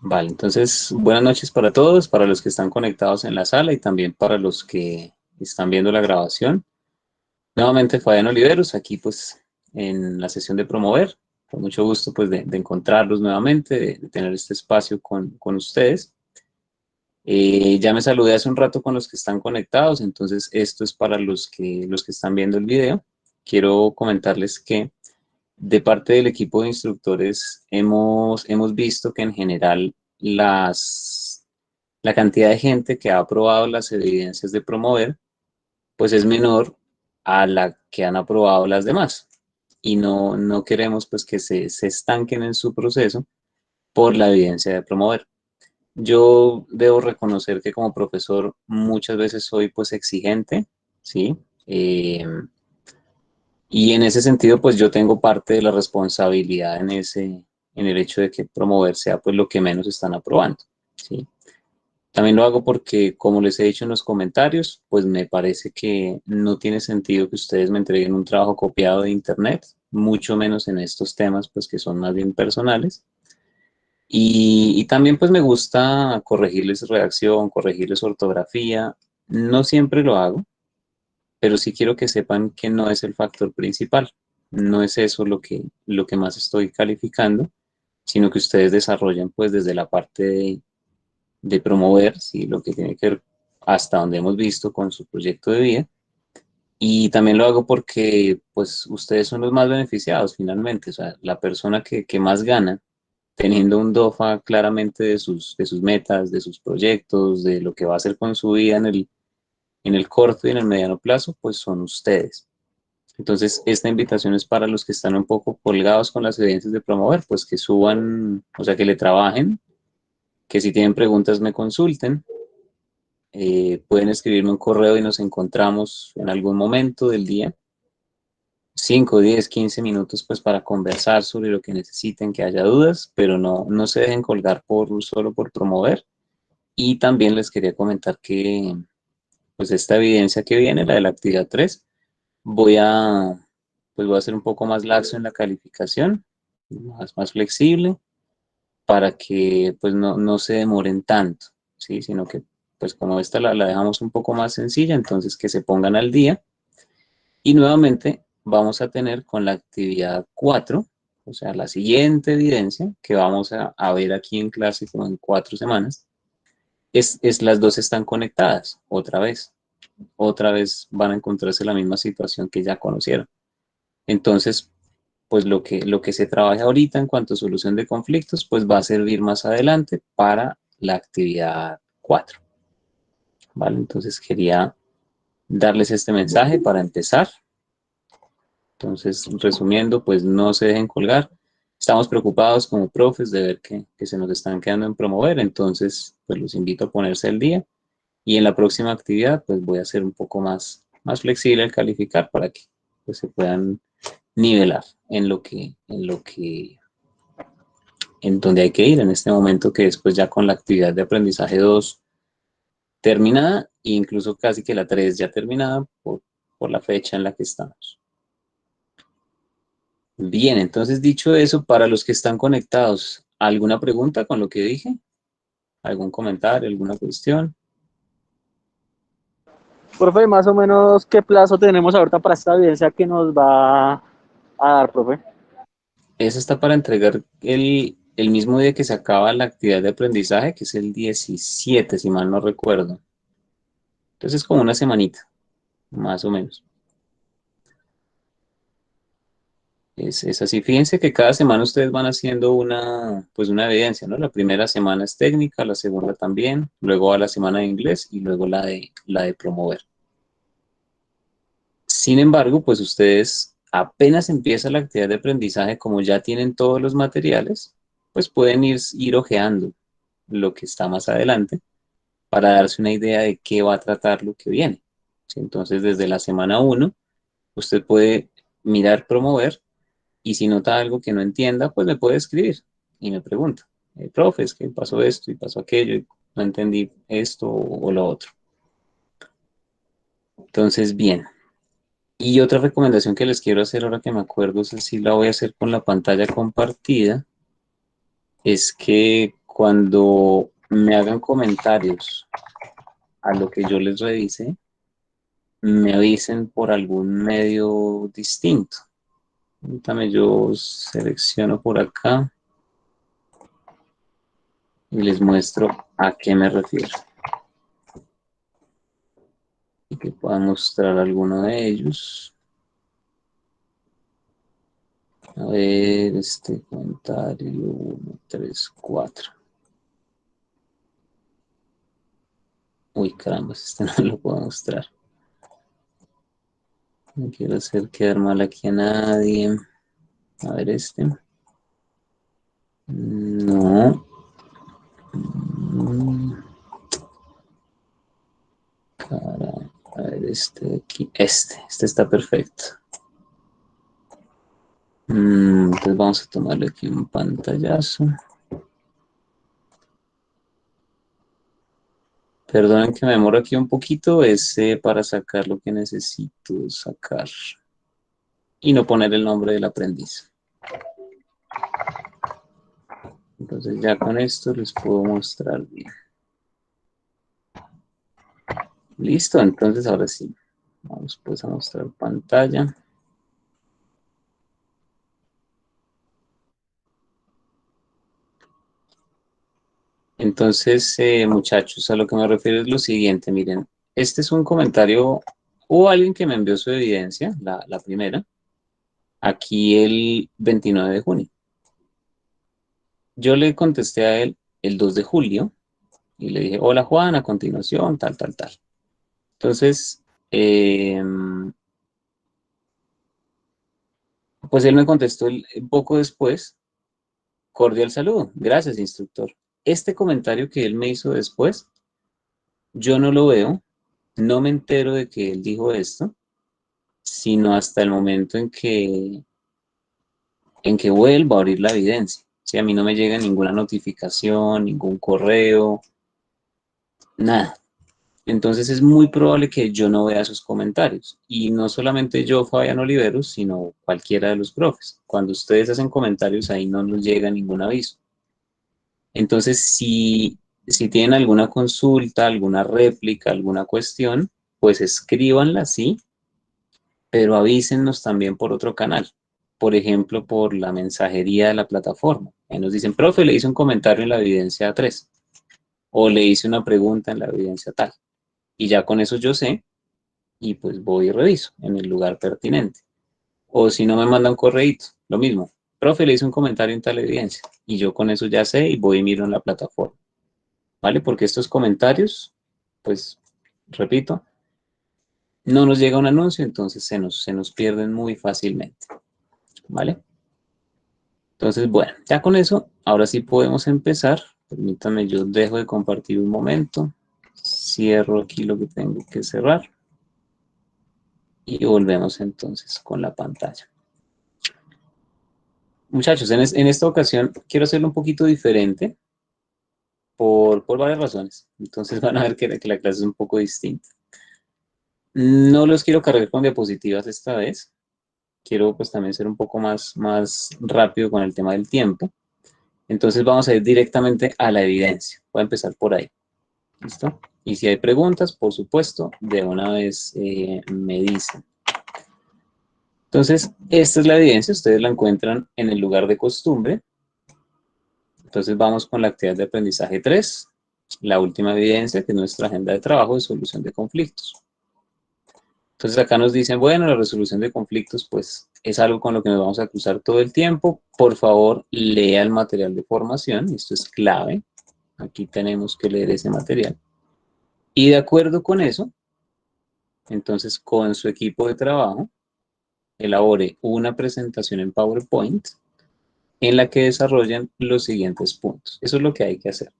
Vale, entonces buenas noches para todos, para los que están conectados en la sala y también para los que están viendo la grabación. Nuevamente Fabián Oliveros, aquí pues en la sesión de promover. Con mucho gusto pues de encontrarlos nuevamente, de tener este espacio con ustedes. Ya me saludé hace un rato con los que están conectados, entonces esto es para los que están viendo el video. Quiero comentarles que de parte del equipo de instructores hemos visto que en general la cantidad de gente que ha aprobado las evidencias de promover pues es menor a la que han aprobado las demás. Y no queremos pues que se estanquen en su proceso por la evidencia de promover. Yo debo reconocer que como profesor muchas veces soy pues exigente, ¿sí? Eh, y en ese sentido pues yo tengo parte de la responsabilidad en el hecho de que promover sea pues lo que menos están aprobando, ¿sí? También lo hago porque, como les he dicho en los comentarios, pues me parece que no tiene sentido que ustedes me entreguen un trabajo copiado de internet, mucho menos en estos temas pues que son más bien personales. Y también pues me gusta corregirles redacción, corregirles ortografía. No siempre lo hago, pero sí quiero que sepan que no es el factor principal. No es eso lo que más estoy calificando, sino que ustedes desarrollen pues desde la parte de promover, ¿sí? Lo que tiene que ver hasta donde hemos visto con su proyecto de vida. Y también lo hago porque pues ustedes son los más beneficiados finalmente. O sea, la persona que más gana teniendo un DOFA claramente de sus metas, de sus proyectos, de lo que va a hacer con su vida en el corto y en el mediano plazo, pues son ustedes. Entonces, esta invitación es para los que están un poco colgados con las evidencias de promover, pues que suban, o sea, que le trabajen, que si tienen preguntas me consulten, pueden escribirme un correo y nos encontramos en algún momento del día, 5, 10, 15 minutos pues para conversar sobre lo que necesiten, que haya dudas, pero no se dejen colgar solo por promover. Y también les quería comentar que pues esta evidencia que viene, la de la actividad 3 voy a, pues voy a ser un poco más laxo en la calificación, más flexible, para que pues no se demoren tanto, ¿sí? Sino que pues como esta la dejamos un poco más sencilla, entonces que se pongan al día. Y nuevamente vamos a tener con la actividad 4, o sea, la siguiente evidencia que vamos a ver aquí en clase como en 4 semanas, las dos están conectadas otra vez van a encontrarse la misma situación que ya conocieron. Entonces, pues lo que se trabaja ahorita en cuanto a solución de conflictos, pues va a servir más adelante para la actividad 4, ¿vale? Entonces quería darles este mensaje para empezar. Entonces, resumiendo, pues no se dejen colgar. Estamos preocupados como profes de ver que se nos están quedando en promover, entonces pues los invito a ponerse al día y en la próxima actividad pues voy a ser un poco más flexible al calificar para que pues, se puedan nivelar en donde hay que ir en este momento que después ya con la actividad de aprendizaje 2 terminada e incluso casi que la 3 ya terminada por la fecha en la que estamos. Bien, entonces dicho eso, para los que están conectados, ¿alguna pregunta con lo que dije? ¿Algún comentario, alguna cuestión? Profe, más o menos, ¿qué plazo tenemos ahorita para esta evidencia que nos va a dar, profe? Esa está para entregar el mismo día que se acaba la actividad de aprendizaje, que es el 17, si mal no recuerdo. Entonces, como una semanita, más o menos. Es así. Fíjense que cada semana ustedes van haciendo pues una evidencia, ¿no? La primera semana es técnica, la segunda también, luego va la semana de inglés y luego la de promover. Sin embargo, pues ustedes apenas empieza la actividad de aprendizaje, como ya tienen todos los materiales, pues pueden ir hojeando lo que está más adelante para darse una idea de qué va a tratar lo que viene. ¿Sí? Entonces, desde la semana 1, usted puede mirar promover y si nota algo que no entienda, pues me puede escribir y me pregunta, profe, es que pasó esto y pasó aquello y no entendí esto o lo otro. Entonces, bien. Y otra recomendación que les quiero hacer ahora que me acuerdo, es si la voy a hacer con la pantalla compartida, es que cuando me hagan comentarios a lo que yo les revise, me avisen por algún medio distinto. Permítame, yo selecciono por acá y les muestro a qué me refiero. Y que puedan mostrar alguno de ellos. A ver, este comentario, 1, 3, 4. Uy, caramba, este no lo puedo mostrar. No quiero hacer quedar mal aquí a nadie. A ver este. No. Cara, a ver este de aquí. Este está perfecto. Entonces vamos a tomarle aquí un pantallazo. Perdonen que me demoro aquí un poquito, es para sacar lo que necesito sacar y no poner el nombre del aprendiz. Entonces ya con esto les puedo mostrar bien. Listo, entonces ahora sí. Vamos pues a mostrar pantalla. Entonces, muchachos, a lo que me refiero es lo siguiente, miren, este es un comentario, o alguien que me envió su evidencia, la primera, aquí el 29 de junio. Yo le contesté a él el 2 de julio y le dije, hola Juan, a continuación, tal, tal, tal. Entonces, pues él me contestó un poco después, cordial saludo, gracias instructor. Este comentario que él me hizo después, yo no lo veo, no me entero de que él dijo esto, sino hasta el momento en que vuelvo a abrir la evidencia. Si a mí no me llega ninguna notificación, ningún correo, nada. Entonces es muy probable que yo no vea esos comentarios. Y no solamente yo, Fabián Oliveros, sino cualquiera de los profes. Cuando ustedes hacen comentarios, ahí no nos llega ningún aviso. Entonces, si tienen alguna consulta, alguna réplica, alguna cuestión, pues escríbanla, sí, pero avísennos también por otro canal. Por ejemplo, por la mensajería de la plataforma. Ahí nos dicen, profe, le hice un comentario en la evidencia 3 o le hice una pregunta en la evidencia tal. Y ya con eso yo sé y pues voy y reviso en el lugar pertinente. O si no me mandan un correíto, lo mismo. Profe, le hice un comentario en tal evidencia y yo con eso ya sé y voy y miro en la plataforma. ¿Vale? Porque estos comentarios, pues, repito, no nos llega un anuncio, entonces se nos pierden muy fácilmente. ¿Vale? Entonces, bueno, ya con eso, ahora sí podemos empezar. Permítanme, yo dejo de compartir un momento. Cierro aquí lo que tengo que cerrar. Y volvemos entonces con la pantalla. Muchachos, en esta ocasión quiero hacerlo un poquito diferente por varias razones. Entonces van a ver que la clase es un poco distinta. No los quiero cargar con diapositivas esta vez. Quiero pues también ser un poco más rápido con el tema del tiempo. Entonces vamos a ir directamente a la evidencia. Voy a empezar por ahí. ¿Listo? Y si hay preguntas, por supuesto, de una vez me dicen. Entonces, esta es la evidencia. Ustedes la encuentran en el lugar de costumbre. Entonces vamos con la actividad de aprendizaje 3, la última evidencia, que es nuestra agenda de trabajo de solución de conflictos. Entonces acá nos dicen, bueno, la resolución de conflictos pues es algo con lo que nos vamos a cruzar todo el tiempo. Por favor, lea el material de formación, esto es clave. Aquí tenemos que leer ese material. Y de acuerdo con eso, entonces con su equipo de trabajo, elabore una presentación en PowerPoint en la que desarrollen los siguientes puntos. Eso es lo que hay que hacer.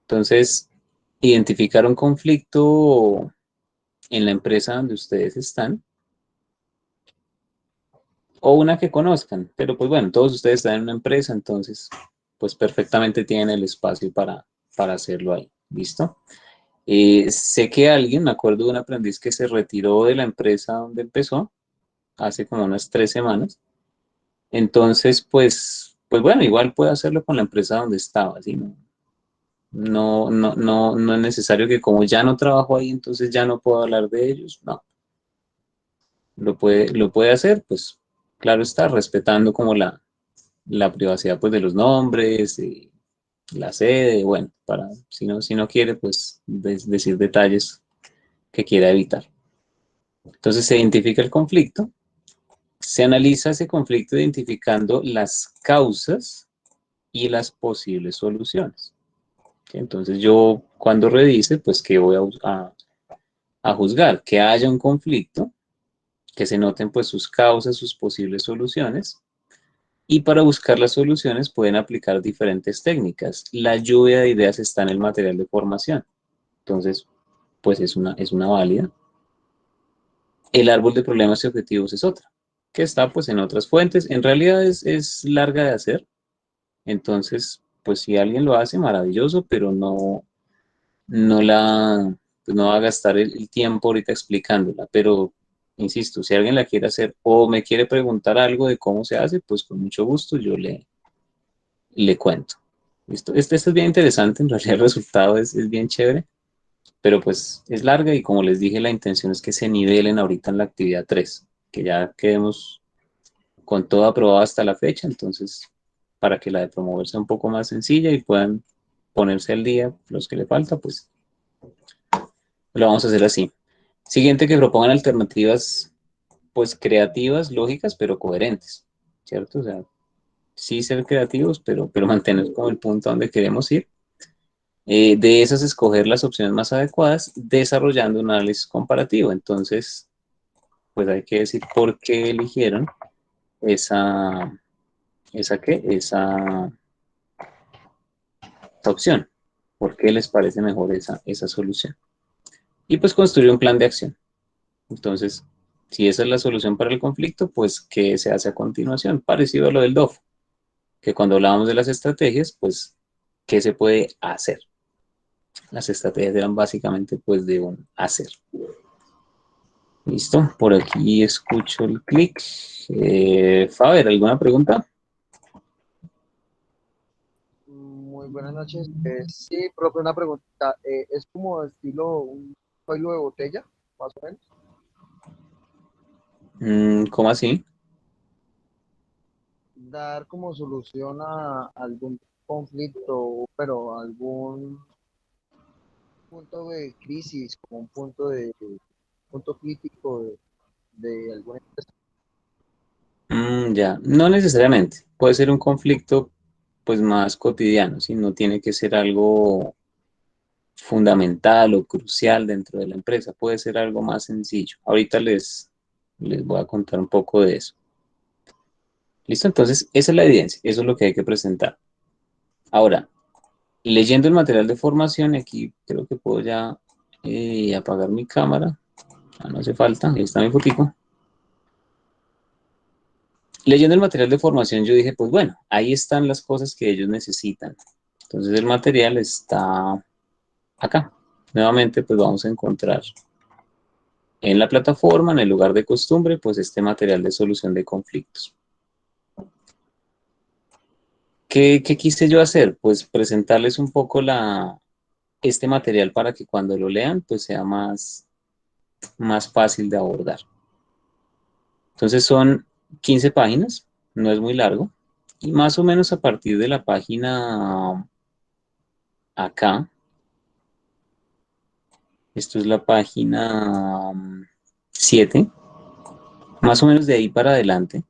Entonces, identificar un conflicto en la empresa donde ustedes están o una que conozcan, pero pues bueno, todos ustedes están en una empresa, entonces pues perfectamente tienen el espacio para hacerlo ahí, ¿listo? Sé que alguien, me acuerdo de un aprendiz que se retiró de la empresa donde empezó hace como unas 3 semanas, entonces pues pues bueno, igual puede hacerlo con la empresa donde estaba, ¿sí? No es necesario que como ya no trabajo ahí, entonces ya no puedo hablar de ellos. No, lo puede hacer, pues claro está, respetando como la privacidad pues de los nombres, la sede, bueno, para si no quiere, pues decir detalles que quiera evitar. Entonces se identifica el conflicto, se analiza ese conflicto identificando las causas y las posibles soluciones. Entonces yo cuando revise, pues que voy a juzgar que haya un conflicto, que se noten pues sus causas, sus posibles soluciones, y para buscar las soluciones pueden aplicar diferentes técnicas. La lluvia de ideas está en el material de formación, entonces pues es una válida. El árbol de problemas y objetivos es otra, que está pues en otras fuentes. En realidad es larga de hacer, entonces pues si alguien lo hace, maravilloso, pero no va a gastar el tiempo ahorita explicándola, pero insisto, si alguien la quiere hacer o me quiere preguntar algo de cómo se hace, pues con mucho gusto yo le cuento. ¿Listo? Este es bien interesante, en realidad el resultado es bien chévere, pero pues es larga y como les dije, la intención es que se nivelen ahorita en la actividad 3, que ya quedemos con todo aprobado hasta la fecha, entonces para que la de promover sea un poco más sencilla y puedan ponerse al día los que le falta, pues lo vamos a hacer así. Siguiente, que propongan alternativas pues creativas, lógicas, pero coherentes, ¿cierto? O sea, sí ser creativos, pero mantener como el punto a donde queremos ir. De esas, escoger las opciones más adecuadas, desarrollando un análisis comparativo. Entonces, pues hay que decir por qué eligieron esa opción, por qué les parece mejor esa solución. Y pues construir un plan de acción. Entonces, si esa es la solución para el conflicto, pues ¿qué se hace a continuación? Parecido a lo del DOF, que cuando hablábamos de las estrategias, pues, ¿qué se puede hacer? Las estrategias eran básicamente pues de un hacer. Listo, por aquí escucho el clic. Faber, ¿alguna pregunta? Muy buenas noches. Sí, profe, una pregunta. ¿Es como estilo un cuello de botella, más o menos? ¿Cómo así? Dar como solución a algún conflicto, pero algún punto de crisis, como un punto crítico de alguna empresa. Ya, no necesariamente. Puede ser un conflicto pues más cotidiano, ¿sí? No tiene que ser algo fundamental o crucial dentro de la empresa. Puede ser algo más sencillo. Ahorita les voy a contar un poco de eso. ¿Listo? Entonces, esa es la evidencia. Eso es lo que hay que presentar. Ahora, leyendo el material de formación, aquí creo que puedo ya apagar mi cámara. Ah, no hace falta, ahí está mi fotico. Leyendo el material de formación, yo dije, pues bueno, ahí están las cosas que ellos necesitan. Entonces el material está acá. Nuevamente, pues vamos a encontrar en la plataforma, en el lugar de costumbre, pues este material de solución de conflictos. ¿Qué quise yo hacer? Pues presentarles un poco este material para que cuando lo lean, pues sea más fácil de abordar. Entonces son 15 páginas, no es muy largo, y más o menos a partir de la página acá, esto es la página 7, más o menos de ahí para adelante,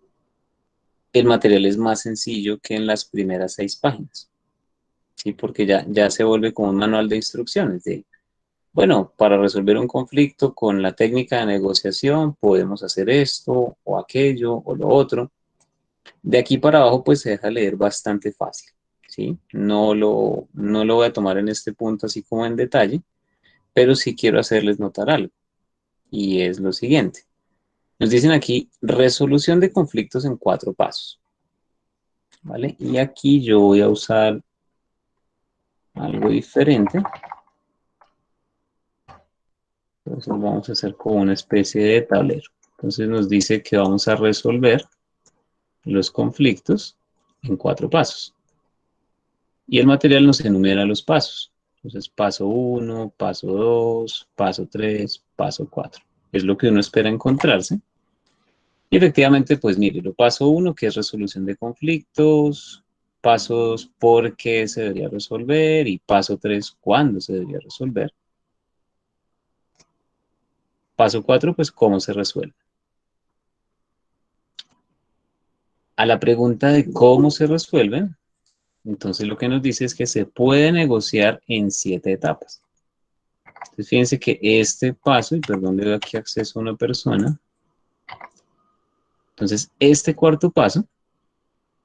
el material es más sencillo que en las primeras 6 páginas, ¿sí? Porque ya se vuelve como un manual de instrucciones de, bueno, para resolver un conflicto con la técnica de negociación podemos hacer esto o aquello o lo otro. De aquí para abajo pues se deja leer bastante fácil, ¿sí? No lo voy a tomar en este punto así como en detalle, pero sí quiero hacerles notar algo, y es lo siguiente. Nos dicen aquí resolución de conflictos en 4 pasos, ¿vale? Y aquí yo voy a usar algo diferente. Entonces vamos a hacer como una especie de tablero. Entonces nos dice que vamos a resolver los conflictos en 4 pasos. Y el material nos enumera los pasos. Entonces, paso 1, paso 2, paso 3, paso 4. Es lo que uno espera encontrarse. Y efectivamente, pues mire, lo paso 1, que es resolución de conflictos, paso 2, por qué se debería resolver, y paso 3, cuándo se debería resolver. Paso 4, pues cómo se resuelve. A la pregunta de cómo se resuelven, entonces lo que nos dice es que se puede negociar en 7 etapas. Entonces fíjense que este paso, y perdón, le doy aquí acceso a una persona. Entonces este cuarto paso,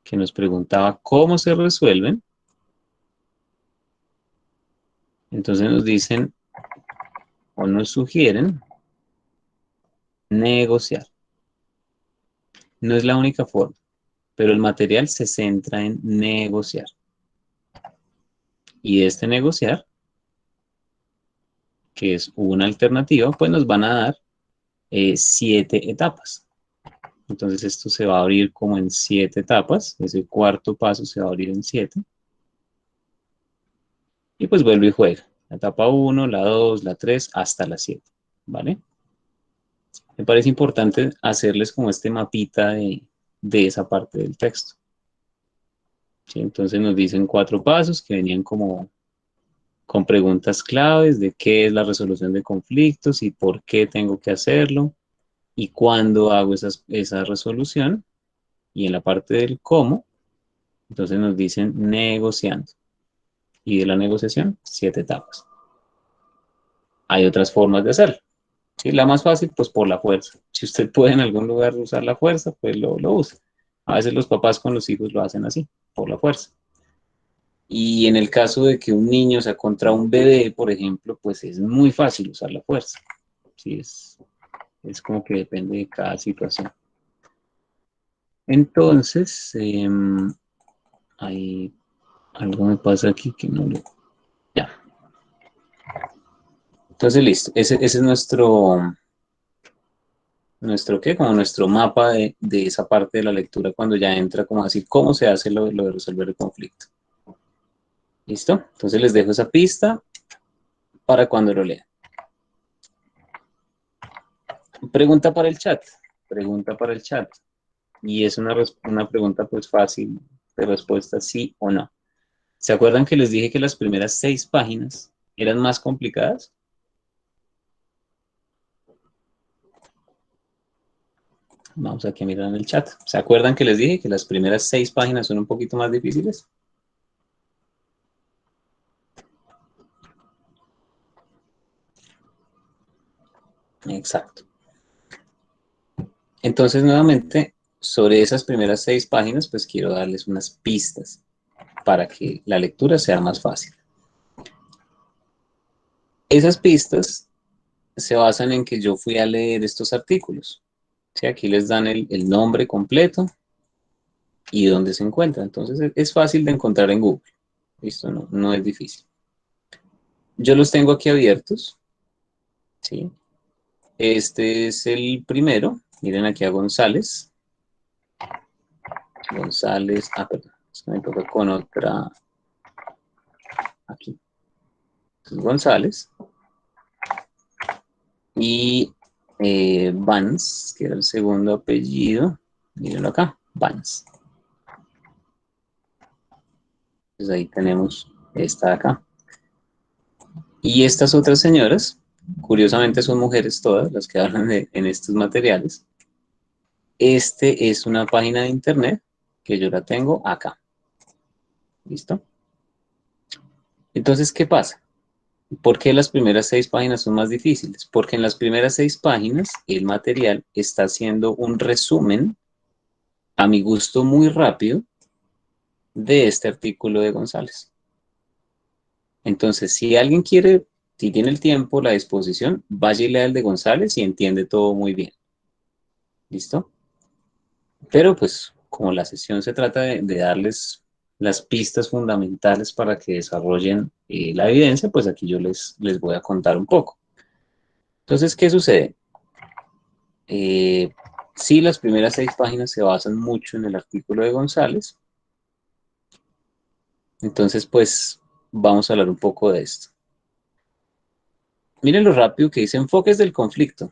que nos preguntaba cómo se resuelven, entonces nos dicen o nos sugieren negociar. No es la única forma, pero el material se centra en negociar. Y este negociar, que es una alternativa, pues nos van a dar 7 etapas. Entonces esto se va a abrir como en 7 etapas. Ese cuarto paso se va a abrir en 7. Y pues vuelve y juega. La etapa 1, la 2, la 3, hasta la 7. ¿Vale? Me parece importante hacerles como este mapita de esa parte del texto. ¿Sí? Entonces nos dicen 4 pasos que venían como con preguntas claves de qué es la resolución de conflictos y por qué tengo que hacerlo y cuándo hago esa resolución. Y en la parte del cómo, entonces nos dicen negociando. Y de la negociación, 7 etapas. Hay otras formas de hacerlo. ¿Sí? La más fácil, pues por la fuerza. Si usted puede en algún lugar usar la fuerza, pues lo usa. A veces los papás con los hijos lo hacen así, por la fuerza. Y en el caso de que un niño sea contra un bebé, por ejemplo, pues es muy fácil usar la fuerza. Sí, es como que depende de cada situación. Entonces, hay algo me pasa aquí que no lo... Ya. Entonces, listo. Ese es nuestro ¿qué? Como nuestro mapa de esa parte de la lectura cuando ya entra como así, cómo se hace lo de resolver el conflicto. ¿Listo? Entonces les dejo esa pista para cuando lo lean. Pregunta para el chat. Pregunta para el chat. Y es una pregunta pues fácil de respuesta sí o no. ¿Se acuerdan que les dije que las primeras 6 páginas eran más complicadas? Vamos aquí a mirar en el chat. ¿Se acuerdan que les dije que las primeras 6 páginas son un poquito más difíciles? Exacto. Entonces, nuevamente, sobre esas primeras 6 páginas, pues quiero darles unas pistas para que la lectura sea más fácil. Esas pistas se basan en que yo fui a leer estos artículos. ¿Sí? Aquí les dan el nombre completo y dónde se encuentra. Entonces, es fácil de encontrar en Google. Listo, no es difícil. Yo los tengo aquí abiertos. ¿Sí? Este es el primero. Miren aquí a González. González, perdón, es que me toca con otra, aquí. Entonces, González. Y Vance, que era el segundo apellido. Mírenlo acá, Vance. Entonces ahí tenemos esta de acá. Y estas otras señoras, curiosamente son mujeres todas las que hablan en estos materiales. Este es una página de internet que yo la tengo acá. ¿Listo? Entonces, ¿qué pasa? ¿Por qué las primeras 6 páginas son más difíciles? Porque en las primeras 6 páginas el material está haciendo un resumen, a mi gusto muy rápido, de este artículo de González. Entonces, si alguien quiere, si tiene el tiempo, la disposición, vaya y lea el de González y entiende todo muy bien. ¿Listo? Pero pues, como la sesión se trata de darles las pistas fundamentales para que desarrollen la evidencia, pues aquí yo les voy a contar un poco. Entonces, ¿qué sucede? Sí, las primeras 6 páginas se basan mucho en el artículo de González, Entonces, pues, vamos a hablar un poco de esto. Miren lo rápido que dice enfoques del conflicto.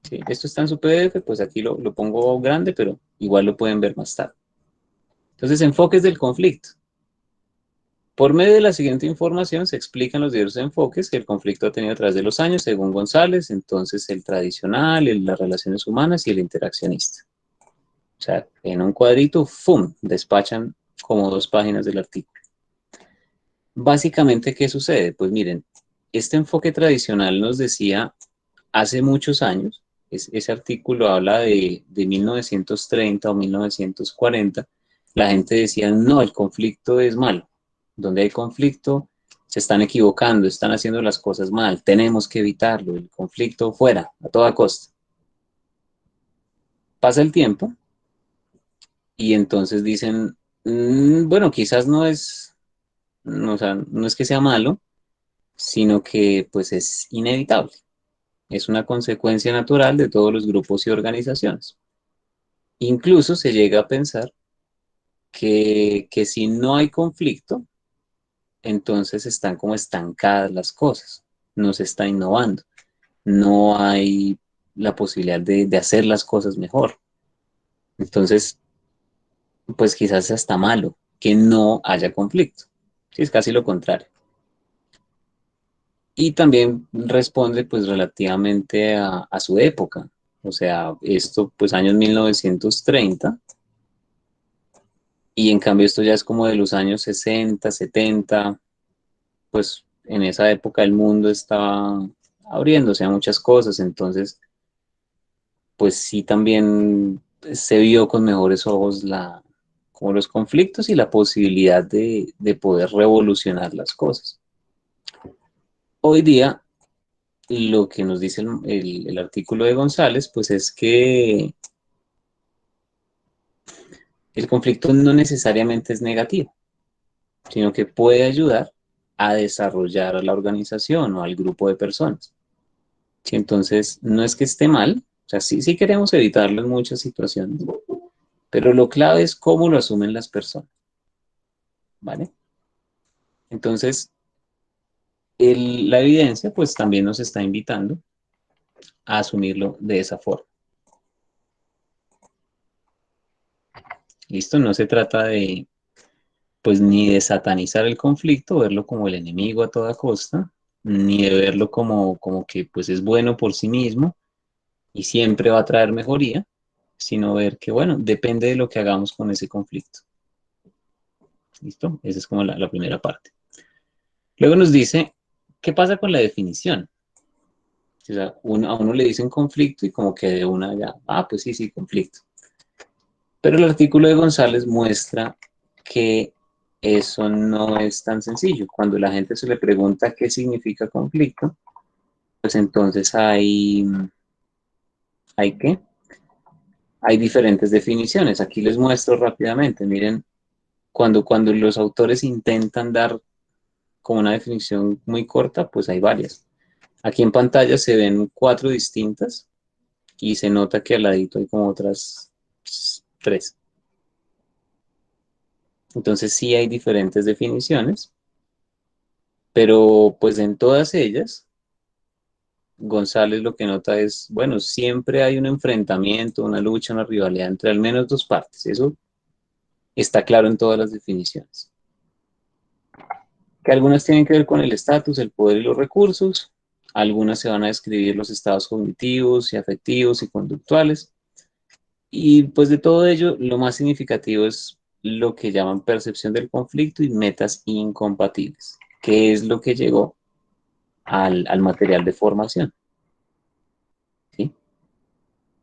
¿Sí? Esto está en su PDF, pues aquí lo pongo grande, pero igual lo pueden ver más tarde. Entonces, enfoques del conflicto. Por medio de la siguiente información se explican los diversos enfoques que el conflicto ha tenido a través de los años, según González, entonces el tradicional, las relaciones humanas y el interaccionista. O sea, en un cuadrito, ¡fum!, despachan como 2 páginas del artículo. Básicamente, ¿qué sucede? Pues miren, este enfoque tradicional nos decía hace muchos años, ese artículo habla de 1930 o 1940, la gente decía, no, el conflicto es malo. Donde hay conflicto, se están equivocando, están haciendo las cosas mal, tenemos que evitarlo, el conflicto fuera, a toda costa. Pasa el tiempo y entonces dicen, bueno, quizás no es, o sea, no es que sea malo, sino que pues es inevitable. Es una consecuencia natural de todos los grupos y organizaciones. Incluso se llega a pensar que si no hay conflicto, entonces están como estancadas las cosas, no se está innovando, no hay la posibilidad de hacer las cosas mejor. Entonces, pues quizás sea hasta malo que no haya conflicto. Sí, es casi lo contrario. Y también responde pues relativamente a su época. O sea, esto pues años 1930 y en cambio esto ya es como de los años 60, 70, pues en esa época el mundo estaba abriéndose a muchas cosas, entonces pues sí también se vio con mejores ojos como los conflictos y la posibilidad de poder revolucionar las cosas. Hoy día lo que nos dice el artículo de González pues es que el conflicto no necesariamente es negativo, sino que puede ayudar a desarrollar a la organización o al grupo de personas. Sí, entonces, no es que esté mal, o sea, sí queremos evitarlo en muchas situaciones, pero lo clave es cómo lo asumen las personas, ¿vale? Entonces, la evidencia pues también nos está invitando a asumirlo de esa forma. ¿Listo? No se trata de, pues, ni de satanizar el conflicto, verlo como el enemigo a toda costa, ni de verlo como que pues es bueno por sí mismo y siempre va a traer mejoría, sino ver que, bueno, depende de lo que hagamos con ese conflicto. ¿Listo? Esa es como la primera parte. Luego nos dice, ¿qué pasa con la definición? O sea, a uno le dicen conflicto y como que de una ya, pues sí, conflicto. Pero el artículo de González muestra que eso no es tan sencillo. Cuando la gente se le pregunta qué significa conflicto, pues entonces ¿hay qué? Hay diferentes definiciones. Aquí les muestro rápidamente. Miren, cuando los autores intentan dar como una definición muy corta, pues hay varias. Aquí en pantalla se ven 4 distintas y se nota que al ladito hay como otras 3. Entonces sí hay diferentes definiciones, pero pues en todas ellas, González lo que nota es, bueno, siempre hay un enfrentamiento, una lucha, una rivalidad entre al menos 2 partes. Eso está claro en todas las definiciones. Que algunas tienen que ver con el estatus, el poder y los recursos, algunas se van a describir los estados cognitivos y afectivos y conductuales, y pues de todo ello, lo más significativo es lo que llaman percepción del conflicto y metas incompatibles, que es lo que llegó al material de formación. ¿Sí?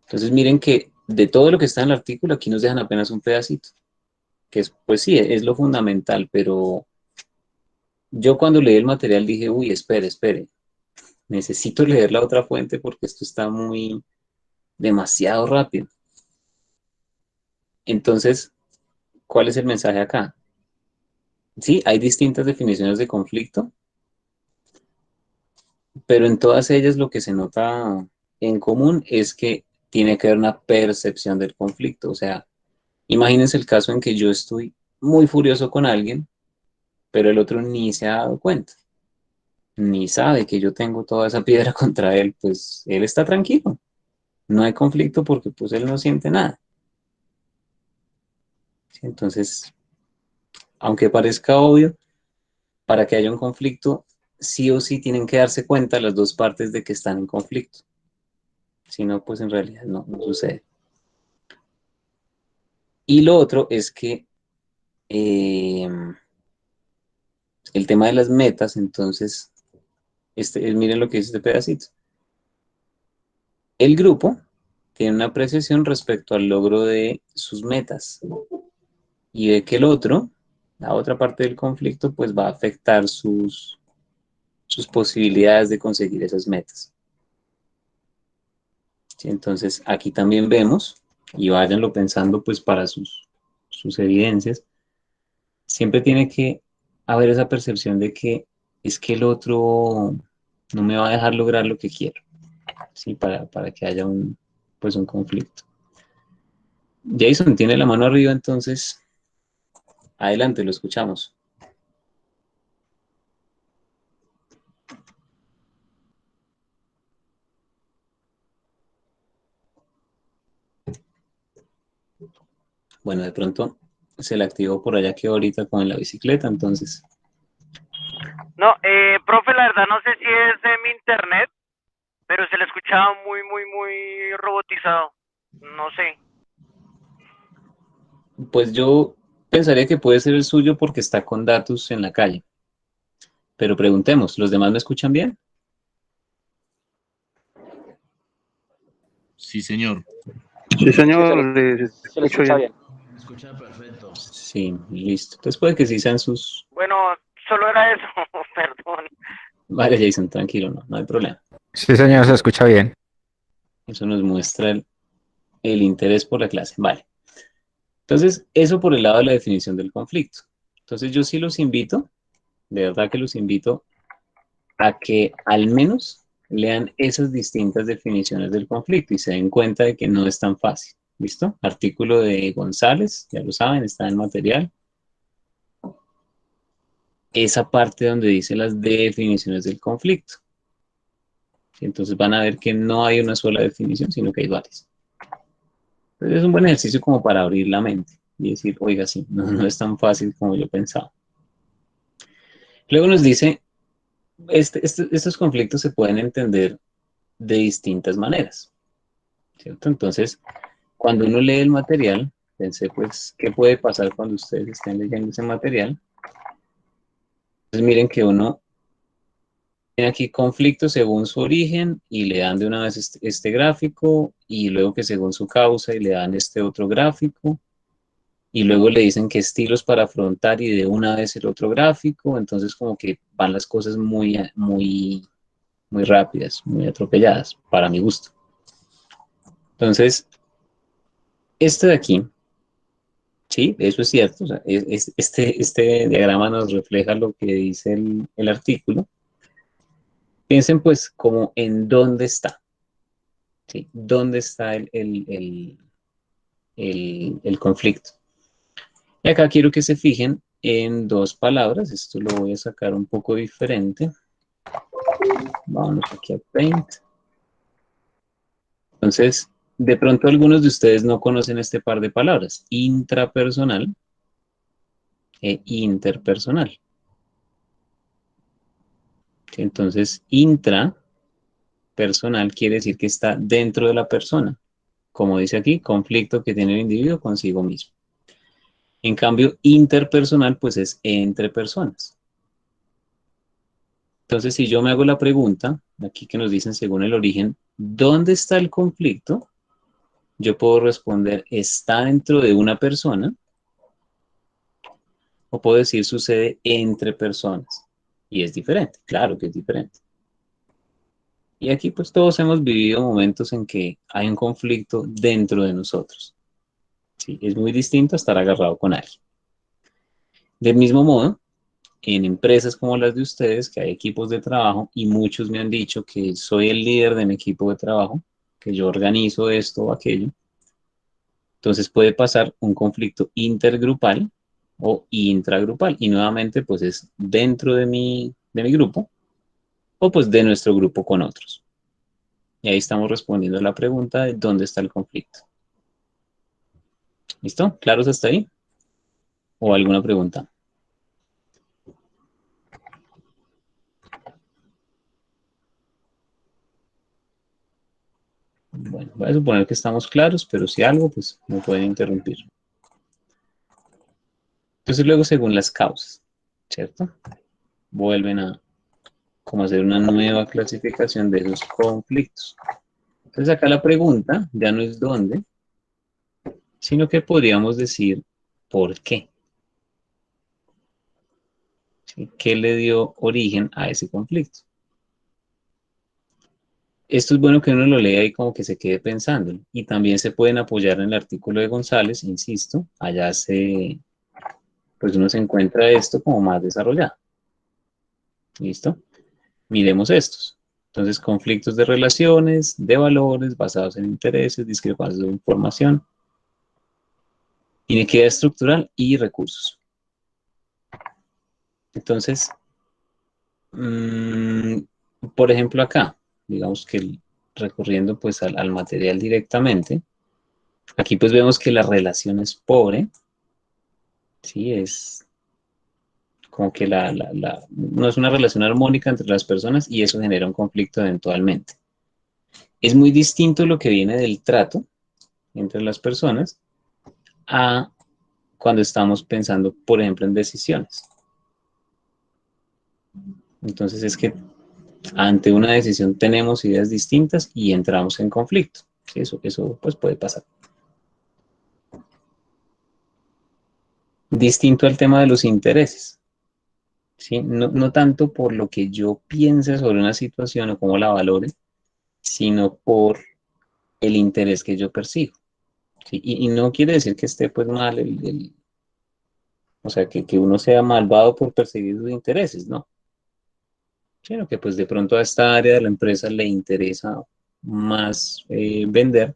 Entonces miren que de todo lo que está en el artículo, aquí nos dejan apenas un pedacito, que es, pues sí, es lo fundamental, pero yo cuando leí el material dije, uy, espere, necesito leer la otra fuente porque esto está demasiado rápido. Entonces, ¿cuál es el mensaje acá? Sí, hay distintas definiciones de conflicto, pero en todas ellas lo que se nota en común es que tiene que haber una percepción del conflicto. O sea, imagínense el caso en que yo estoy muy furioso con alguien pero el otro ni se ha dado cuenta, ni sabe que yo tengo toda esa piedra contra él, pues él está tranquilo. No hay conflicto porque pues él no siente nada. ¿Sí? Entonces, aunque parezca obvio, para que haya un conflicto, sí o sí tienen que darse cuenta las dos partes de que están en conflicto. Si no, pues en realidad no sucede. Y lo otro es que eh, el tema de las metas, entonces, miren lo que dice este pedacito. El grupo tiene una apreciación respecto al logro de sus metas y ve que el otro, la otra parte del conflicto, pues va a afectar sus posibilidades de conseguir esas metas. ¿Sí? Entonces, aquí también vemos, y váyanlo pensando pues para sus evidencias, siempre tiene que haber esa percepción de que es que el otro no me va a dejar lograr lo que quiero, ¿sí? Para que haya pues un conflicto. Jason tiene la mano arriba, entonces, adelante, lo escuchamos. Bueno, de pronto se le activó por allá que ahorita con la bicicleta, entonces. No, profe, la verdad no sé si es de mi internet, pero se le escuchaba muy robotizado. No sé. Pues yo pensaría que puede ser el suyo porque está con datos en la calle. Pero preguntemos, ¿los demás me escuchan bien? Sí, señor. Sí, Sí, se señor, se le escucha bien. Me escucha perfecto. Sí, listo. Entonces puede que sí sean sus... Bueno, solo era eso, perdón. Vale, Jason, tranquilo, no hay problema. Sí, señor, se escucha bien. Eso nos muestra el interés por la clase. Vale. Entonces, eso por el lado de la definición del conflicto. Entonces, yo sí los invito, de verdad que los invito a que al menos lean esas distintas definiciones del conflicto y se den cuenta de que no es tan fácil. ¿Listo? Artículo de González, ya lo saben, está en material. Esa parte donde dice las definiciones del conflicto. Entonces van a ver que no hay una sola definición, sino que hay varias. Entonces es un buen ejercicio como para abrir la mente y decir, oiga, sí, no es tan fácil como yo pensaba. Luego nos dice, estos conflictos se pueden entender de distintas maneras, ¿cierto? Entonces, cuando uno lee el material, pensé, pues, ¿qué puede pasar cuando ustedes estén leyendo ese material? Entonces miren que uno tiene aquí conflicto según su origen y le dan de una vez este gráfico y luego que según su causa y le dan este otro gráfico y luego le dicen qué estilos para afrontar y de una vez el otro gráfico, entonces como que van las cosas muy rápidas, muy atropelladas, para mi gusto. Entonces, este de aquí, sí, eso es cierto, o sea, este diagrama nos refleja lo que dice el artículo. Piensen pues como en dónde está, ¿sí? ¿Dónde está el conflicto? Y acá quiero que se fijen en dos palabras, esto lo voy a sacar un poco diferente. Vamos aquí a Paint. Entonces, de pronto algunos de ustedes no conocen este par de palabras, intrapersonal e interpersonal. Entonces, intrapersonal quiere decir que está dentro de la persona. Como dice aquí, conflicto que tiene el individuo consigo mismo. En cambio, interpersonal, pues es entre personas. Entonces, si yo me hago la pregunta, aquí que nos dicen según el origen, ¿dónde está el conflicto? Yo puedo responder, ¿está dentro de una persona? O puedo decir, sucede entre personas. Y es diferente, claro que es diferente. Y aquí pues todos hemos vivido momentos en que hay un conflicto dentro de nosotros. ¿Sí? Es muy distinto a estar agarrado con alguien. Del mismo modo, en empresas como las de ustedes, que hay equipos de trabajo y muchos me han dicho que soy el líder de mi equipo de trabajo, que yo organizo esto o aquello. Entonces puede pasar un conflicto intergrupal o intragrupal. Y nuevamente, pues es dentro de mi grupo o pues de nuestro grupo con otros. Y ahí estamos respondiendo a la pregunta de dónde está el conflicto. ¿Listo? ¿Claros hasta ahí? ¿O alguna pregunta? Bueno, voy a suponer que estamos claros, pero si algo, pues me pueden interrumpir. Entonces luego, según las causas, ¿cierto? Vuelven a como hacer una nueva clasificación de esos conflictos. Entonces acá la pregunta ya no es dónde, sino que podríamos decir por qué. ¿Sí? ¿Qué le dio origen a ese conflicto? Esto es bueno que uno lo lea y como que se quede pensando. Y también se pueden apoyar en el artículo de González, insisto, allá pues uno se encuentra esto como más desarrollado. ¿Listo? Miremos estos. Entonces, conflictos de relaciones, de valores, basados en intereses, discrepancias de información, inequidad estructural y recursos. Entonces, por ejemplo acá, digamos que recurriendo pues al material directamente, aquí pues vemos que la relación es pobre, ¿sí? Es como que no es una relación armónica entre las personas y eso genera un conflicto eventualmente. Es muy distinto lo que viene del trato entre las personas a cuando estamos pensando, por ejemplo, en decisiones. Entonces es que ante una decisión tenemos ideas distintas y entramos en conflicto. ¿Sí? Eso pues puede pasar. Distinto al tema de los intereses. ¿Sí? No tanto por lo que yo piense sobre una situación o cómo la valore, sino por el interés que yo persigo. ¿Sí? Y no quiere decir que esté pues mal o sea, que uno sea malvado por perseguir sus intereses, ¿no? Sino que pues de pronto a esta área de la empresa le interesa más vender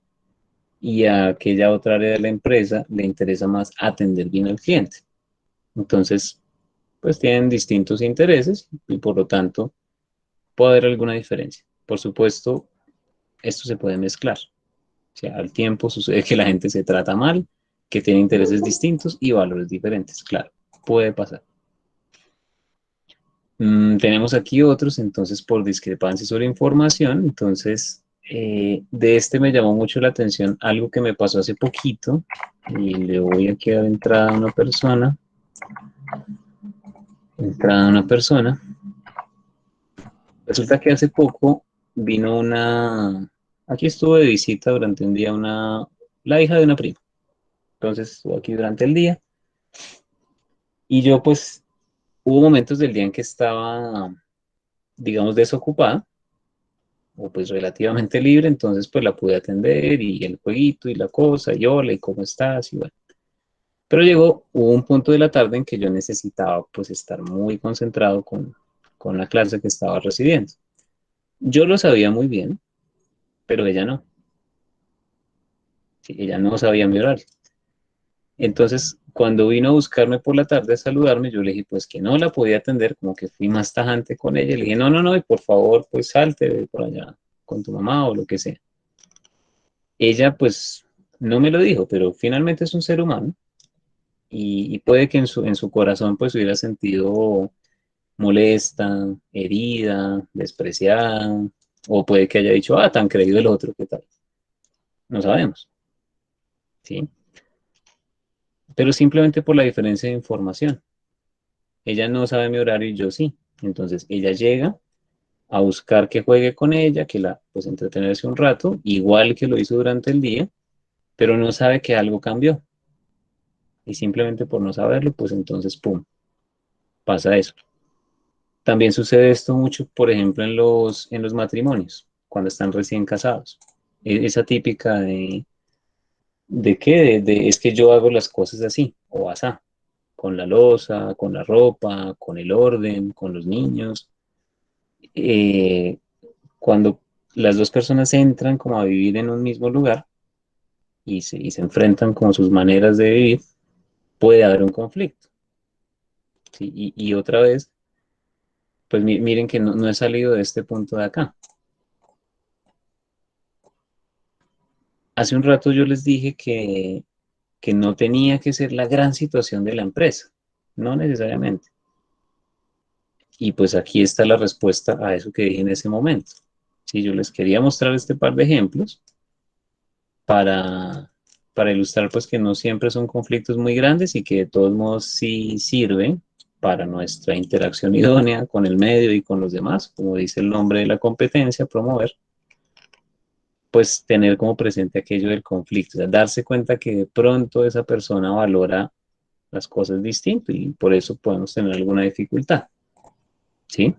y a aquella otra área de la empresa le interesa más atender bien al cliente. Entonces, pues tienen distintos intereses y por lo tanto puede haber alguna diferencia. Por supuesto, esto se puede mezclar. O sea, al tiempo sucede que la gente se trata mal, que tiene intereses distintos y valores diferentes. Claro, puede pasar. Tenemos aquí otros, entonces, por discrepancia sobre información. Entonces, de este me llamó mucho la atención algo que me pasó hace poquito y le voy a quedar entrada a una persona. Resulta que hace poco vino aquí estuvo de visita durante un día la hija de una prima. Entonces estuvo aquí durante el día y yo pues hubo momentos del día en que estaba, digamos, desocupada o pues relativamente libre, entonces pues la pude atender y el jueguito y la cosa, y hola, ¿y cómo estás? Y bueno. Pero hubo un punto de la tarde en que yo necesitaba pues estar muy concentrado con la clase que estaba recibiendo. Yo lo sabía muy bien, pero ella no. Sí, ella no sabía mi horario. Entonces, cuando vino a buscarme por la tarde a saludarme, yo le dije pues que no la podía atender, como que fui más tajante con ella. Le dije, no, no, no, y por favor, pues salte de por allá con tu mamá o lo que sea. Ella pues no me lo dijo, pero finalmente es un ser humano y puede que en su corazón pues hubiera sentido molesta, herida, despreciada, o puede que haya dicho, ah, tan creído el otro, ¿qué tal? No sabemos, ¿sí? Pero simplemente por la diferencia de información. Ella no sabe mi horario y yo sí. Entonces ella llega a buscar que juegue con ella, que pues entretenerse un rato, igual que lo hizo durante el día, pero no sabe que algo cambió. Y simplemente por no saberlo, pues entonces, ¡pum!, pasa eso. También sucede esto mucho, por ejemplo, en los matrimonios, cuando están recién casados. Esa típica ¿de qué? Es que yo hago las cosas así, o asá, con la loza, con la ropa, con el orden, con los niños. Eh, Cuando las dos personas entran como a vivir en un mismo lugar y se enfrentan con sus maneras de vivir, puede haber un conflicto. ¿sí? Y otra vez, pues miren que no he salido de este punto de acá. Hace un rato yo les dije que no tenía que ser la gran situación de la empresa, no necesariamente. Y pues aquí está la respuesta a eso que dije en ese momento. Sí, yo les quería mostrar este par de ejemplos para, para ilustrar pues que no siempre son conflictos muy grandes y que de todos modos sí sirven para nuestra interacción idónea con el medio y con los demás, como dice el nombre de la competencia, promover, pues tener como presente aquello del conflicto, o sea, darse cuenta que de pronto esa persona valora las cosas distinto y por eso podemos tener alguna dificultad, ¿sí?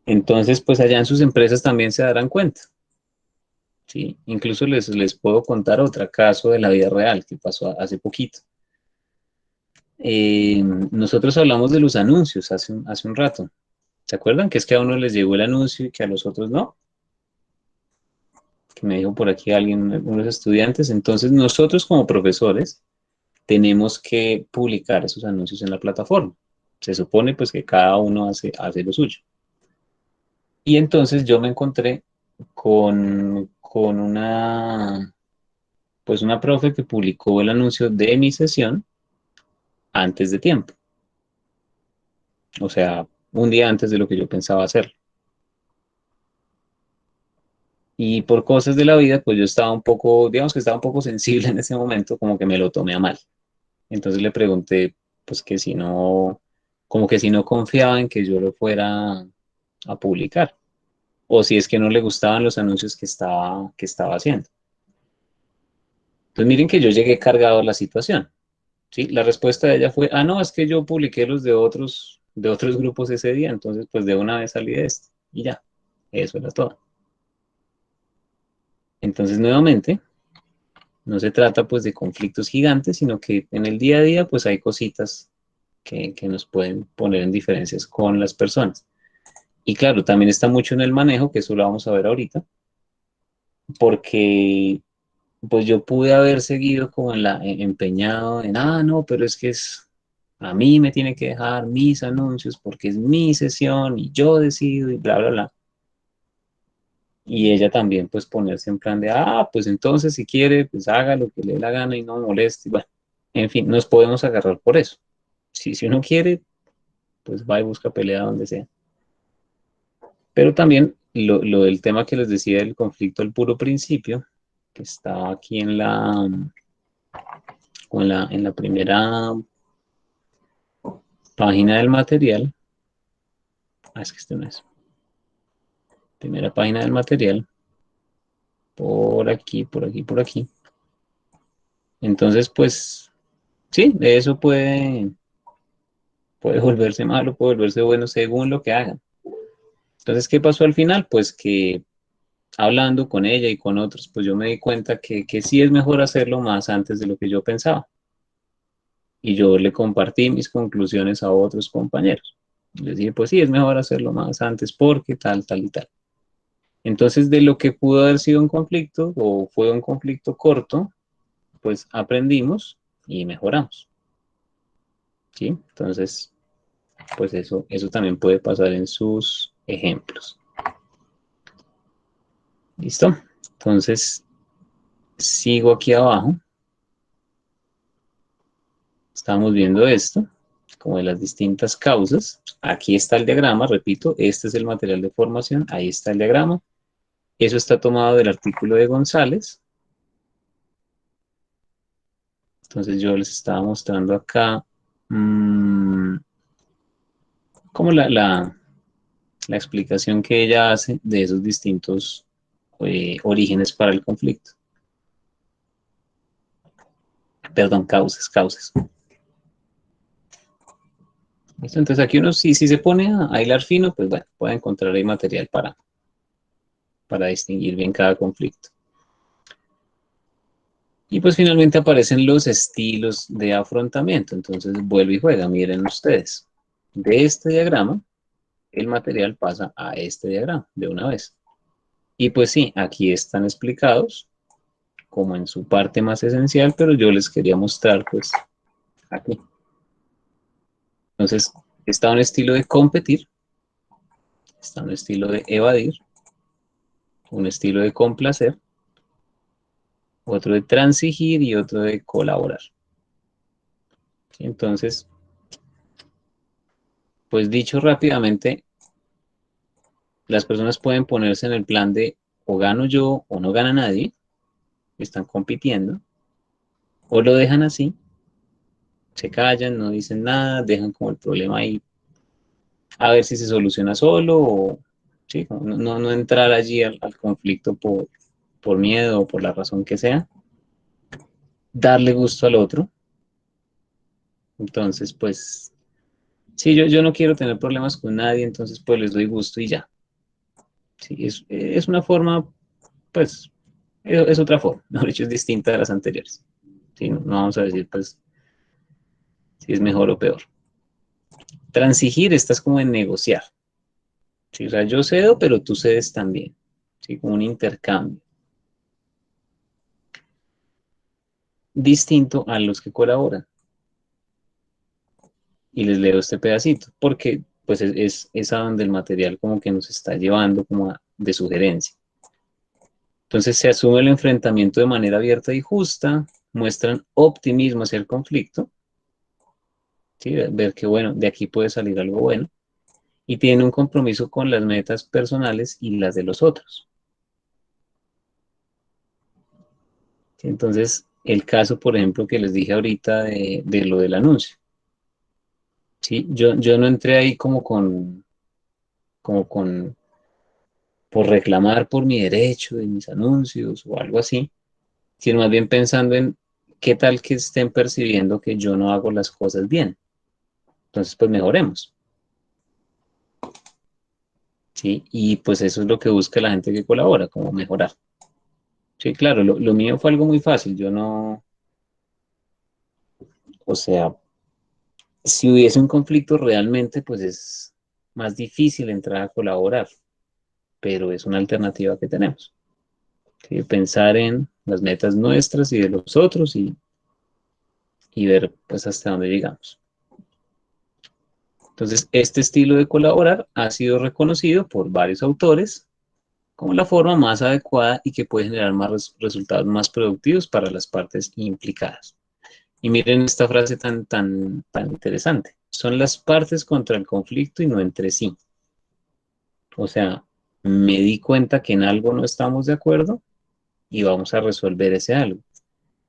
Entonces, pues allá en sus empresas también se darán cuenta, ¿sí? Incluso les puedo contar otro caso de la vida real que pasó hace poquito. Nosotros hablamos de los anuncios hace un rato. ¿Se acuerdan? Que es que a uno les llegó el anuncio y que a los otros no. Que me dijo por aquí alguien, unos estudiantes. Entonces, nosotros como profesores tenemos que publicar esos anuncios en la plataforma. Se supone pues que cada uno hace lo suyo. Y entonces yo me encontré con pues una profe que publicó el anuncio de mi sesión antes de tiempo. O sea, un día antes de lo que yo pensaba hacer. Y por cosas de la vida, pues yo estaba un poco, digamos que estaba un poco sensible en ese momento, como que me lo tomé a mal. Entonces le pregunté, pues que si no, como que si no confiaba en que yo lo fuera a publicar, o si es que no le gustaban los anuncios que estaba haciendo. Entonces miren que yo llegué cargado a la situación, ¿sí? La respuesta de ella fue, no, es que yo publiqué los de otros grupos ese día, entonces pues de una vez salí de este, y ya, eso era todo. Entonces nuevamente, no se trata pues de conflictos gigantes, sino que en el día a día pues hay cositas que nos pueden poner en diferencias con las personas. Y claro, también está mucho en el manejo, que eso lo vamos a ver ahorita, porque pues yo pude haber seguido como empeñado en, no, pero es que a mí me tiene que dejar mis anuncios porque es mi sesión y yo decido y bla, bla, bla. Y ella también pues ponerse en plan de, pues entonces si quiere, pues haga lo que le dé la gana y no me moleste. Bueno, en fin, nos podemos agarrar por eso. Si uno quiere, pues va y busca pelea donde sea. Pero también lo del tema que les decía del conflicto al puro principio, que está aquí en la primera página del material. Es que este no es. Primera página del material. Por aquí, por aquí, por aquí. Entonces, pues, sí, eso puede volverse malo, puede volverse bueno según lo que hagan. Entonces, ¿qué pasó al final? Pues que hablando con ella y con otros, pues yo me di cuenta que sí es mejor hacerlo más antes de lo que yo pensaba. Y yo le compartí mis conclusiones a otros compañeros. Les dije, pues sí, es mejor hacerlo más antes porque tal, tal y tal. Entonces, de lo que pudo haber sido un conflicto o fue un conflicto corto, pues aprendimos y mejoramos. ¿Sí? Entonces, pues eso también puede pasar en sus ejemplos. ¿Listo? Entonces, sigo aquí abajo. Estamos viendo esto, como de las distintas causas. Aquí está el diagrama, repito, este es el material de formación, ahí está el diagrama. Eso está tomado del artículo de González. Entonces yo les estaba mostrando acá como la explicación que ella hace de esos distintos orígenes para el conflicto. Perdón, causas. ¿Listo? Entonces aquí uno si se pone a hilar fino, pues bueno, puede encontrar ahí material para distinguir bien cada conflicto. Y pues finalmente aparecen los estilos de afrontamiento. Entonces vuelve y juega, miren ustedes. De este diagrama, el material pasa a este diagrama de una vez. Y pues sí, aquí están explicados como en su parte más esencial, pero yo les quería mostrar pues aquí. Entonces, está un estilo de competir, está un estilo de evadir, un estilo de complacer, otro de transigir y otro de colaborar. Entonces, pues dicho rápidamente, las personas pueden ponerse en el plan de o gano yo o no gana nadie, están compitiendo, o lo dejan así, se callan, no dicen nada, dejan como el problema ahí a ver si se soluciona solo o sí, no entrar allí al conflicto por miedo o por la razón que sea, darle gusto al otro. Entonces, pues, sí, yo no quiero tener problemas con nadie, entonces pues les doy gusto y ya. Sí, es una forma, pues, es otra forma, mejor dicho, es distinta a las anteriores. Sí, no vamos a decir, pues, si es mejor o peor. Transigir, estás como en negociar. ¿Sí? O sea, yo cedo, pero tú cedes también. ¿Sí? Como un intercambio. Distinto a los que colaboran. Y les leo este pedacito, porque pues es a donde el material como que nos está llevando como de sugerencia. Entonces se asume el enfrentamiento de manera abierta y justa, muestran optimismo hacia el conflicto, ¿sí? Ver que bueno, de aquí puede salir algo bueno, y tienen un compromiso con las metas personales y las de los otros. ¿Sí? Entonces, el caso, por ejemplo, que les dije ahorita de lo del anuncio. ¿Sí? Yo no entré ahí como con, por reclamar por mi derecho de mis anuncios o algo así, sino más bien pensando en qué tal que estén percibiendo que yo no hago las cosas bien. Entonces, pues mejoremos. ¿Sí? Y pues eso es lo que busca la gente que colabora, como mejorar. Sí, claro, lo mío fue algo muy fácil. Yo no, o sea, si hubiese un conflicto realmente, pues es más difícil entrar a colaborar, pero es una alternativa que tenemos. ¿Sí? Pensar en las metas nuestras y de los otros y ver pues hasta dónde llegamos. Entonces, este estilo de colaborar ha sido reconocido por varios autores como la forma más adecuada y que puede generar más resultados más productivos para las partes implicadas. Y miren esta frase tan interesante. Son las partes contra el conflicto y no entre sí. O sea, me di cuenta que en algo no estamos de acuerdo y vamos a resolver ese algo.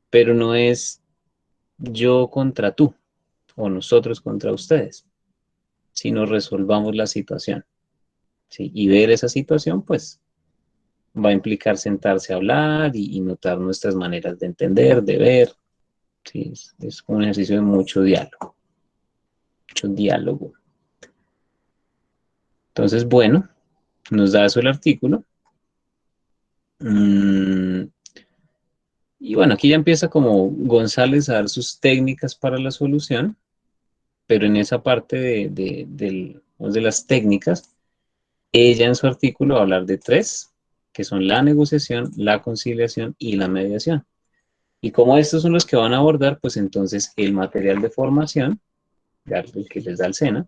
Pero no es yo contra tú o nosotros contra ustedes, sino resolvamos la situación. ¿Sí? Y ver esa situación, pues, va a implicar sentarse a hablar y notar nuestras maneras de entender, de ver. ¿Sí? Es un ejercicio de mucho diálogo, mucho diálogo. Entonces, bueno, nos da eso el artículo. Y bueno, aquí ya empieza como González a dar sus técnicas para la solución, pero en esa parte de las técnicas, ella en su artículo va a hablar de tres, que son la negociación, la conciliación y la mediación. Y como estos son los que van a abordar, pues entonces el material de formación, ya el que les da el SENA,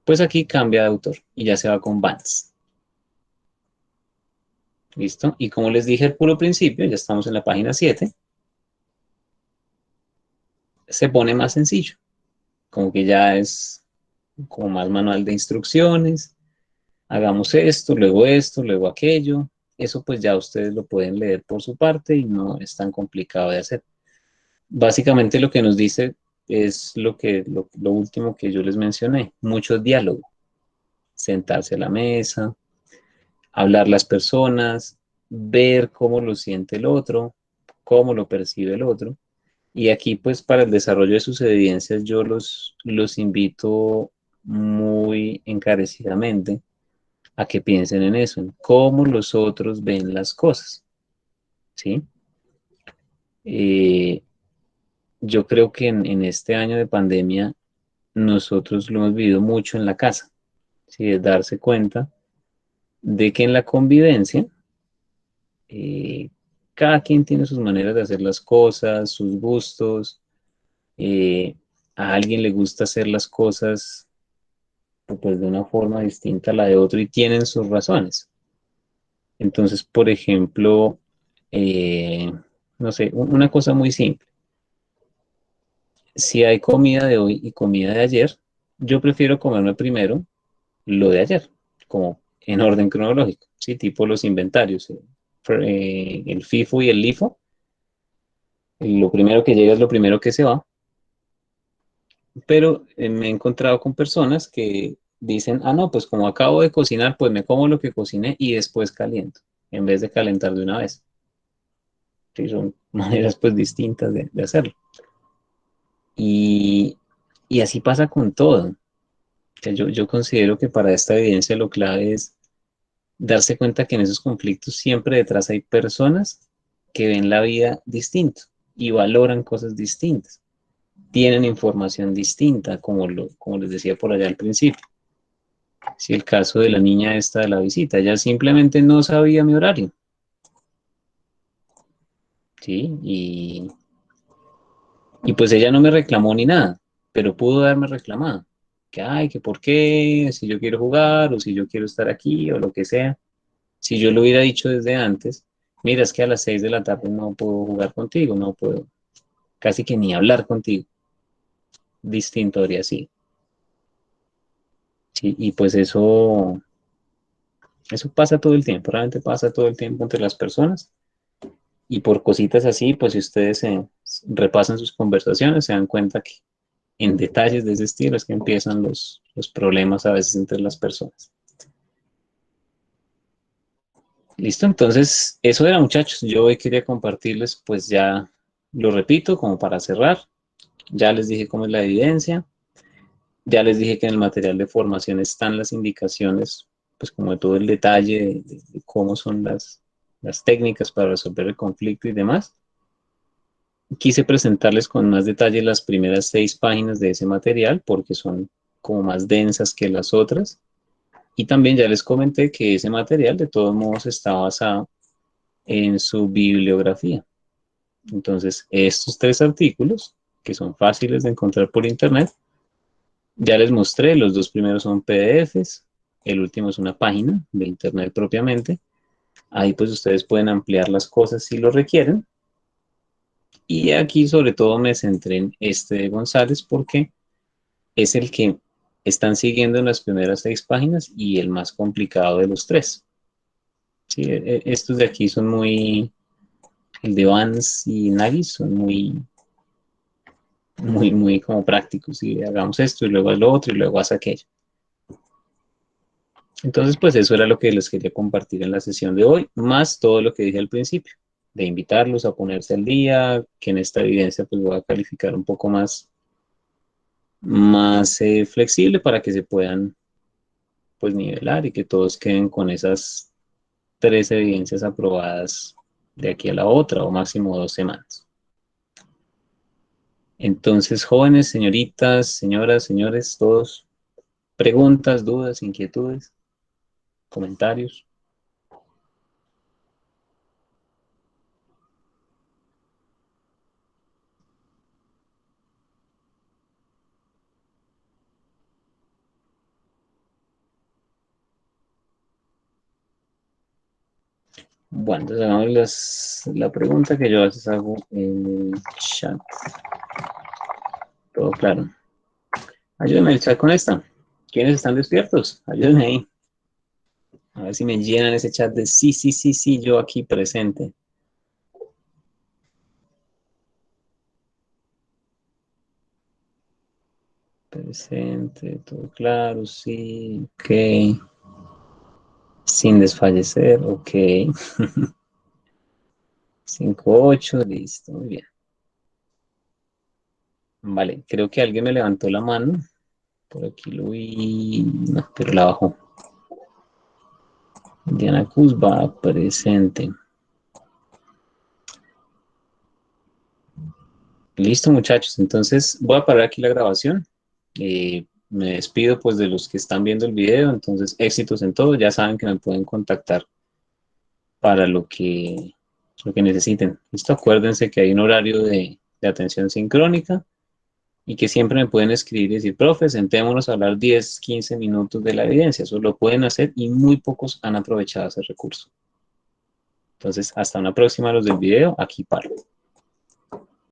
pues aquí cambia de autor y ya se va con Vance. ¿Listo? Y como les dije al puro principio, ya estamos en la página 7, se pone más sencillo, como que ya es como más manual de instrucciones, hagamos esto, luego aquello, eso pues ya ustedes lo pueden leer por su parte y no es tan complicado de hacer. Básicamente lo que nos dice es lo último que yo les mencioné, mucho diálogo, sentarse a la mesa, hablar las personas, ver cómo lo siente el otro, cómo lo percibe el otro. Y aquí, pues, para el desarrollo de sus evidencias, yo los invito muy encarecidamente a que piensen en eso, en cómo los otros ven las cosas, ¿sí? Eh, yo creo que en este año de pandemia nosotros lo hemos vivido mucho en la casa, ¿sí? Es darse cuenta de que en la convivencia eh, cada quien tiene sus maneras de hacer las cosas, sus gustos, eh, a alguien le gusta hacer las cosas pues de una forma distinta a la de otro y tienen sus razones. Entonces, por ejemplo, no sé, una cosa muy simple. Si hay comida de hoy y comida de ayer, yo prefiero comerme primero lo de ayer, como en orden cronológico, ¿sí? Tipo los inventarios, el FIFO y el LIFO. Lo primero que llega es lo primero que se va, pero me he encontrado con personas que dicen, ah, no, pues como acabo de cocinar, pues me como lo que cociné y después caliento, en vez de calentar de una vez. Sí, son maneras pues distintas de hacerlo. Y, y así pasa con todo. O sea, yo considero que para esta evidencia lo clave es darse cuenta que en esos conflictos siempre detrás hay personas que ven la vida distinto y valoran cosas distintas, tienen información distinta, como les decía por allá al principio. Si el caso de la niña esta de la visita, ella simplemente no sabía mi horario, ¿sí? Y pues ella no me reclamó ni nada, pero pudo haberme reclamado. Que, ay, que por qué, si yo quiero jugar o si yo quiero estar aquí o lo que sea. Si yo lo hubiera dicho desde antes, mira, es que a las 6 de la tarde no puedo jugar contigo, no puedo casi que ni hablar contigo. Distinto habría sido. Sí, y pues eso pasa todo el tiempo, realmente pasa todo el tiempo entre las personas. Y por cositas así, pues si ustedes repasan sus conversaciones, se dan cuenta que en detalles de ese estilo es que empiezan los problemas a veces entre las personas. Listo, entonces eso era, muchachos. Yo hoy quería compartirles, pues ya lo repito, como para cerrar. Ya les dije cómo es la evidencia. Ya les dije que en el material de formación están las indicaciones, pues como de todo el detalle de cómo son las técnicas para resolver el conflicto y demás. Quise presentarles con más detalle las primeras 6 páginas de ese material porque son como más densas que las otras. Y también ya les comenté que ese material de todos modos está basado en su bibliografía. Entonces, estos 3 artículos, que son fáciles de encontrar por internet, ya les mostré, los 2 primeros son PDFs, el último es una página de internet propiamente. Ahí pues ustedes pueden ampliar las cosas si lo requieren. Y aquí sobre todo me centré en este de González porque es el que están siguiendo en las primeras 6 páginas y el más complicado de los 3. Sí, estos de aquí son muy, el de Vance y Nagy son muy como prácticos. Y hagamos esto y luego lo otro y luego haz aquello. Entonces, pues eso era lo que les quería compartir en la sesión de hoy, más todo lo que dije al principio, de invitarlos a ponerse al día, que en esta evidencia pues voy a calificar un poco más flexible para que se puedan pues nivelar y que todos queden con esas 3 evidencias aprobadas de aquí a la otra o máximo 2 semanas. Entonces, jóvenes, señoritas, señoras, señores, todos, preguntas, dudas, inquietudes, comentarios. Bueno, entonces hagamos la pregunta que yo a veces hago en el chat. Todo claro. Ayúdenme el chat con esta. ¿Quiénes están despiertos? Ayúdenme ahí. A ver si me llenan ese chat de sí, sí, sí, sí, yo aquí presente. Presente, todo claro, sí, ok. Sin desfallecer, ok. 5-8, listo, muy bien. Vale, creo que alguien me levantó la mano. Por aquí lo vi, no, pero la bajó. Diana Cusba, presente. Listo, muchachos. Entonces voy a parar aquí la grabación. Me despido pues de los que están viendo el video. Entonces, éxitos en todo. Ya saben que me pueden contactar para lo que necesiten. Listo, acuérdense que hay un horario de atención sincrónica. y que siempre me pueden escribir y decir, profe, sentémonos a hablar 10, 15 minutos de la evidencia. Eso lo pueden hacer y muy pocos han aprovechado ese recurso. Entonces, hasta una próxima, los del video. Aquí paro.